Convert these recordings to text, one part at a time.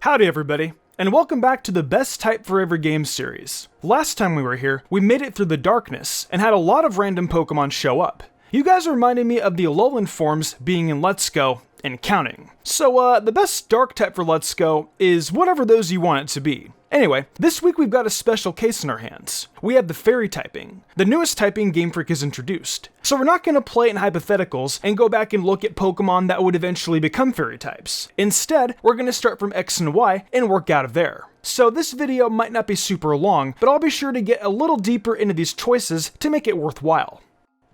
Howdy everybody, and welcome back to the Best Type for Every Game series. Last time we were here, we made it through the darkness, and had a lot of random Pokemon show up. You guys reminded me of the Alolan forms being in Let's Go, and counting. So the best dark type for Let's Go is whatever those you want it to be. Anyway, this week we've got a special case in our hands. We have the Fairy typing, the newest typing Game Freak has introduced. So we're not going to play in hypotheticals and go back and look at Pokemon that would eventually become Fairy types. Instead, we're going to start from X and Y and work out of there. So this video might not be super long, but I'll be sure to get a little deeper into these choices to make it worthwhile.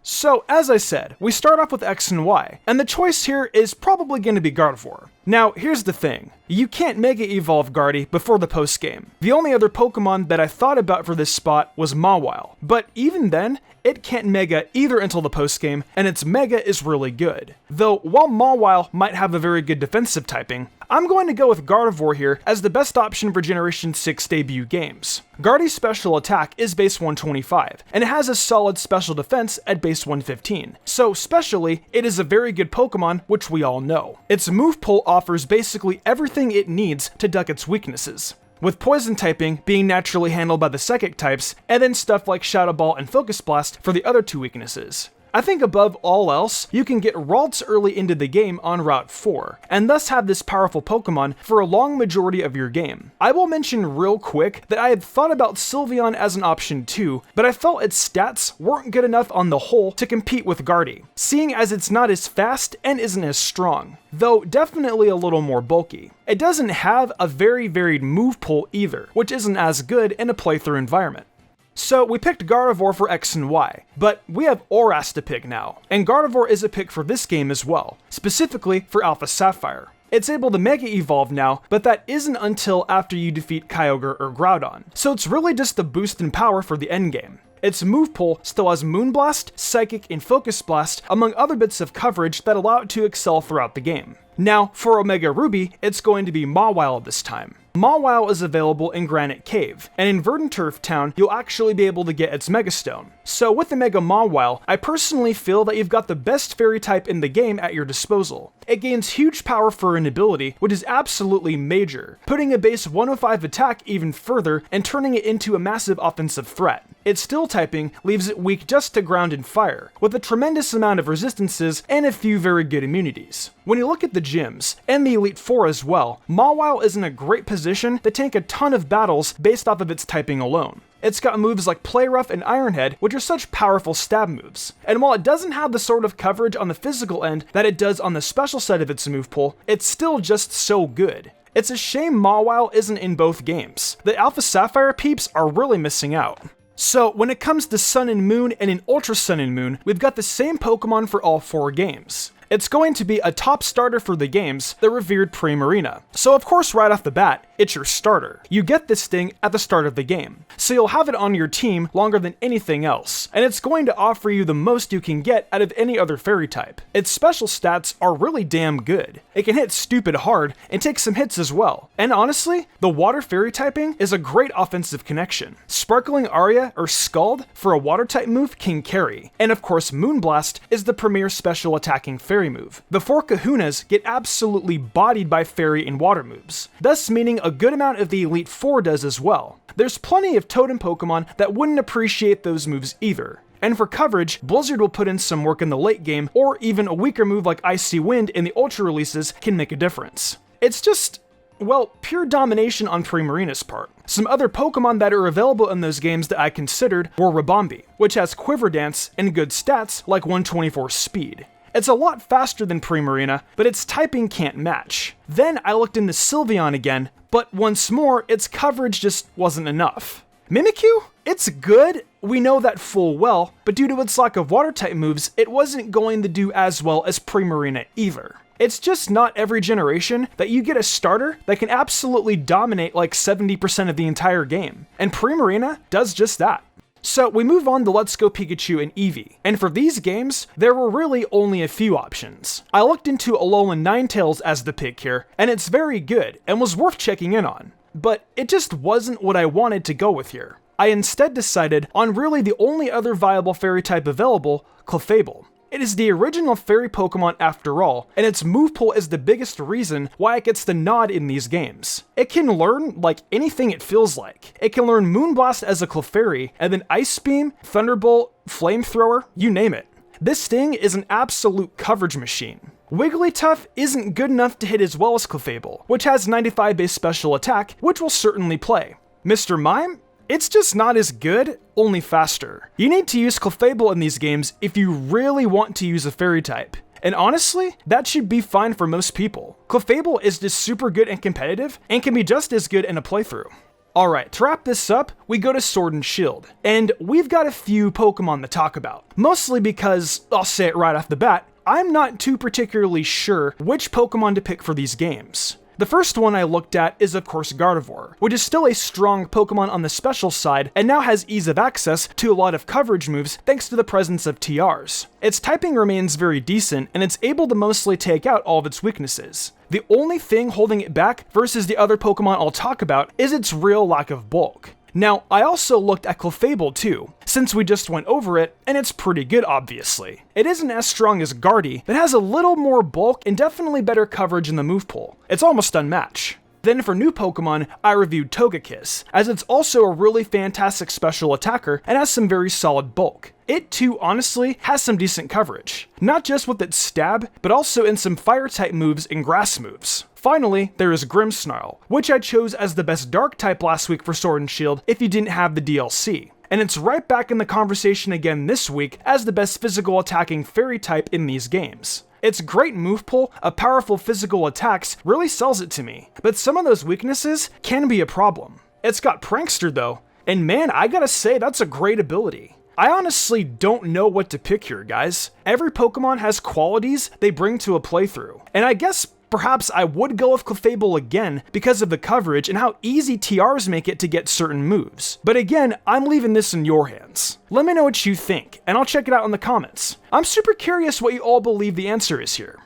So, as I said, we start off with X and Y, and the choice here is probably going to be Gardevoir. Now, here's the thing. You can't Mega Evolve Gardy before the post-game. The only other Pokemon that I thought about for this spot was Mawile, but even then, it can't Mega either until the post-game, and its Mega is really good. Though, while Mawile might have a very good defensive typing, I'm going to go with Gardevoir here as the best option for Generation 6 debut games. Gardy's special attack is base 125, and it has a solid special defense at base 115, so specially, it is a very good Pokemon, which we all know. Its move pool offers basically everything it needs to duck its weaknesses, with poison typing being naturally handled by the psychic types, and then stuff like Shadow Ball and Focus Blast for the other two weaknesses. I think above all else, you can get Ralts early into the game on Route 4, and thus have this powerful Pokemon for a long majority of your game. I will mention real quick that I had thought about Sylveon as an option too, but I felt its stats weren't good enough on the whole to compete with Gardy, seeing as it's not as fast and isn't as strong, though definitely a little more bulky. It doesn't have a very varied move pool either, which isn't as good in a playthrough environment. So we picked Gardevoir for X and Y, but we have Oras to pick now, and Gardevoir is a pick for this game as well, specifically for Alpha Sapphire. It's able to Mega Evolve now, but that isn't until after you defeat Kyogre or Groudon, so it's really just a boost in power for the endgame. Its move pool still has Moonblast, Psychic, and Focus Blast, among other bits of coverage that allow it to excel throughout the game. Now, for Omega Ruby, it's going to be Mawile this time. Mawile is available in Granite Cave, and in Verdanturf Town, you'll actually be able to get its Megastone. So with the Mega Mawile, I personally feel that you've got the best Fairy type in the game at your disposal. It gains huge power for an ability, which is absolutely major, putting a base 105 attack even further and turning it into a massive offensive threat. Its Steel typing leaves it weak just to ground and fire, with a tremendous amount of resistances and a few very good immunities. When you look at the gyms, and the Elite Four as well, Mawile is in a great position to tank a ton of battles based off of its typing alone. It's got moves like Play Rough and Iron Head, which are such powerful stab moves. And while it doesn't have the sort of coverage on the physical end that it does on the special side of its move pool, it's still just so good. It's a shame Mawile isn't in both games. The Alpha Sapphire peeps are really missing out. So when it comes to Sun and Moon and in Ultra Sun and Moon, we've got the same Pokemon for all four games. It's going to be a top starter for the games, the revered Primarina. So of course right off the bat, it's your starter. You get this thing at the start of the game, so you'll have it on your team longer than anything else, and it's going to offer you the most you can get out of any other Fairy type. Its special stats are really damn good. It can hit stupid hard and take some hits as well, and honestly, the Water Fairy typing is a great offensive connection. Sparkling Aria or Scald for a Water type move can carry, and of course Moonblast is the premier special attacking Fairy move. The four Kahunas get absolutely bodied by Fairy and Water moves, thus meaning a good amount of the Elite Four does as well. There's plenty of Totem Pokemon that wouldn't appreciate those moves either. And for coverage, Blizzard will put in some work in the late game, or even a weaker move like Icy Wind in the Ultra releases can make a difference. It's just, well, pure domination on Primarina's part. Some other Pokemon that are available in those games that I considered were Ribombee, which has Quiver Dance and good stats like 124 speed. It's a lot faster than Primarina, but its typing can't match. Then I looked into Sylveon again, but once more, its coverage just wasn't enough. Mimikyu? It's good, we know that full well, but due to its lack of water type moves, it wasn't going to do as well as Primarina either. It's just not every generation that you get a starter that can absolutely dominate like 70% of the entire game, and Primarina does just that. So we move on to Let's Go Pikachu and Eevee, and for these games, there were really only a few options. I looked into Alolan Ninetales as the pick here, and it's very good, and was worth checking in on. But it just wasn't what I wanted to go with here. I instead decided on really the only other viable Fairy type available, Clefable. It is the original fairy Pokemon after all, and its move pool is the biggest reason why it gets the nod in these games. It can learn like anything it feels like. It can learn Moonblast as a Clefairy, and then Ice Beam, Thunderbolt, Flamethrower, you name it. This thing is an absolute coverage machine. Wigglytuff isn't good enough to hit as well as Clefable, which has 95 base special attack, which will certainly play. Mr. Mime? It's just not as good, only faster. You need to use Clefable in these games if you really want to use a fairy type. And honestly, that should be fine for most people. Clefable is just super good and competitive, and can be just as good in a playthrough. Alright, to wrap this up, we go to Sword and Shield. And we've got a few Pokemon to talk about. Mostly because, I'll say it right off the bat, I'm not too particularly sure which Pokemon to pick for these games. The first one I looked at is of course Gardevoir, which is still a strong Pokemon on the special side and now has ease of access to a lot of coverage moves thanks to the presence of TRs. Its typing remains very decent and it's able to mostly take out all of its weaknesses. The only thing holding it back versus the other Pokemon I'll talk about is its real lack of bulk. Now, I also looked at Clefable too, since we just went over it, and it's pretty good obviously. It isn't as strong as Guardy, but has a little more bulk and definitely better coverage in the move pool. It's almost unmatched. Then for new Pokemon, I reviewed Togekiss, as it's also a really fantastic special attacker and has some very solid bulk. It too, honestly, has some decent coverage. Not just with its stab, but also in some fire-type moves and grass moves. Finally, there is Grimmsnarl, which I chose as the best dark type last week for Sword and Shield if you didn't have the DLC. And it's right back in the conversation again this week as the best physical attacking fairy type in these games. Its great move pool of powerful physical attacks really sells it to me, but some of those weaknesses can be a problem. It's got Prankster though, and man, I gotta say that's a great ability. I honestly don't know what to pick here, guys. Every Pokemon has qualities they bring to a playthrough, and I guess perhaps I would go with Clefable again because of the coverage and how easy TRs make it to get certain moves. But again, I'm leaving this in your hands. Let me know what you think, and I'll check it out in the comments. I'm super curious what you all believe the answer is here.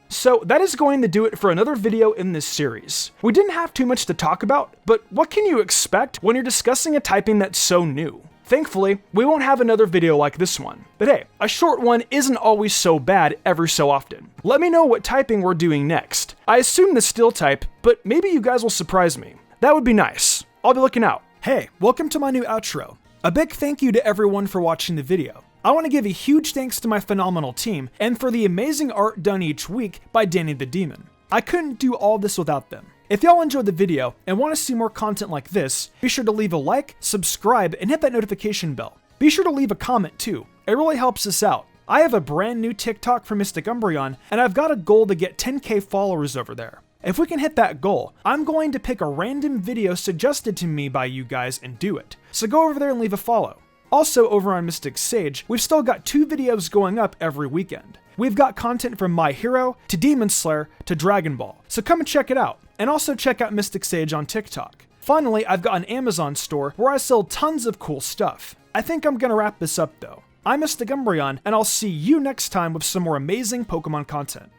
So that is going to do it for another video in this series. We didn't have too much to talk about, but what can you expect when you're discussing a typing that's so new? Thankfully, we won't have another video like this one. But hey, a short one isn't always so bad ever so often. Let me know what typing we're doing next. I assume the Steel type, but maybe you guys will surprise me. That would be nice. I'll be looking out. Hey, welcome to my new outro. A big thank you to everyone for watching the video. I want to give a huge thanks to my phenomenal team and for the amazing art done each week by Danny the Demon. I couldn't do all this without them. If y'all enjoyed the video and want to see more content like this, be sure to leave a like, subscribe, and hit that notification bell. Be sure to leave a comment too. It really helps us out. I have a brand new TikTok for Mystic Umbreon, and I've got a goal to get 10k followers over there. If we can hit that goal, I'm going to pick a random video suggested to me by you guys and do it. So go over there and leave a follow. Also over on Mystic Sage, we've still got 2 videos going up every weekend. We've got content from My Hero, to Demon Slayer, to Dragon Ball, so come and check it out. And also check out Mystic Sage on TikTok. Finally, I've got an Amazon store where I sell tons of cool stuff. I think I'm gonna wrap this up though. I'm Mystic Umbreon, and I'll see you next time with some more amazing Pokemon content.